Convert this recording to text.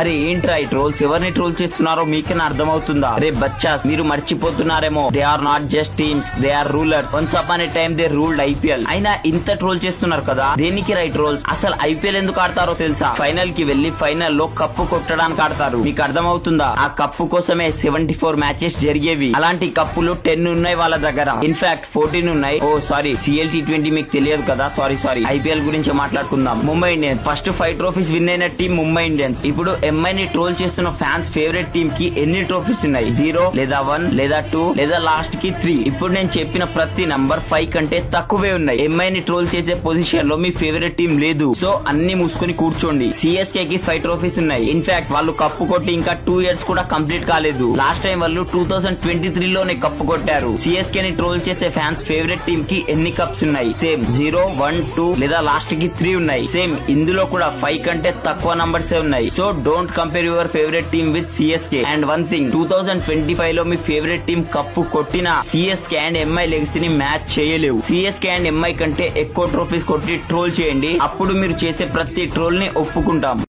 అరే ఏంట్రా ఈ ట్రోల్స్, ఎవరిని ట్రోల్ చేస్తున్నారో మీకైనా అర్థమవుతుందా? అరే బచ్చాస్, మీరు మర్చిపోతున్నారేమో, they are not just teams, they are rulers. Once upon a time they ruled IPL. అయినా ఇంత ట్రోల్ చేస్తున్నారు కదా, దేనికి రైట్ ట్రోల్స్? అసలు ఐపీఎల్ ఎందుకు ఆడతారో తెలుసా? ఫైనల్ కి వెళ్లి ఫైనల్ లో కప్పు కొట్టడానికి ఆడతారు. మీకు అర్థమవుతుందా? ఆ కప్పు కోసమే 74 మ్యాచెస్ జరిగేవి. అలాంటి కప్పులు 10 ఉన్నాయి వాళ్ళ దగ్గర. ఇన్ఫాక్ట్ 14 ఉన్నాయి. ఓ సారీ, CL T20 మీకు తెలియదు కదా, సారీ. ఐపీఎల్ గురించి మాట్లాడుకుందాం. Mumbai Indians first 5 trophies win అయిన టీం ముంబై ఇండియన్స్. ఇప్పుడు ఎంఐ ని ట్రోల్ చేస్తున్న ఫ్యాన్స్ ఫేవరెట్ టీమ్ కి ఎన్ని ట్రోఫీస్ ఉన్నాయి? 0 లేదా 1 లేదా 2 లేదా లాస్ట్ కి 3. ఇప్పుడు నేను చెప్పిన ప్రతి నంబర్ 5 కంటే తక్కువే ఉన్నాయి. ఎంఐ ని ట్రోల్ చేసే పొజిషన్ లో మీ ఫేవరెట్ టీం లేదు. సో అన్ని మూసుకుని కూర్చోండి. సిఎస్కే కి 5 ట్రోఫీస్ ఉన్నాయి. ఇన్ఫాక్ట్ వాళ్ళు కప్పు కొట్టి ఇంకా 2 ఇయర్స్ కూడా కంప్లీట్ కాలేదు. లాస్ట్ టైం వాళ్ళు 2023 లోనే కప్పు కొట్టారు. సిఎస్కే ని ట్రోల్ చేసే ఫ్యాన్స్ ఫేవరెట్ టీమ్ కి ఎన్ని కప్స్ ఉన్నాయి? సేమ్ 0, 1, 2 లేదా లాస్ట్ కి 3 ఉన్నాయి. సేమ్ ఇందులో కూడా 5 కంటే తక్కువ నంబర్స్ ఉన్నాయి. So don't compare your favourite team with CSK. And one thing, 2025 లో మీ ఫేవరెట్ టీమ్ కప్పు కొట్టిన సిఎస్కే అండ్ ఎంఐ లెగసీని మ్యాచ్ చేయలేవు. సిఎస్కే అండ్ ఎంఐ కంటే ఎక్కువ ట్రోఫీస్ కొట్టి ట్రోల్ చేయండి. అప్పుడు మీరు చేసే ప్రతి ట్రోల్ ని ఒప్పుకుంటాం.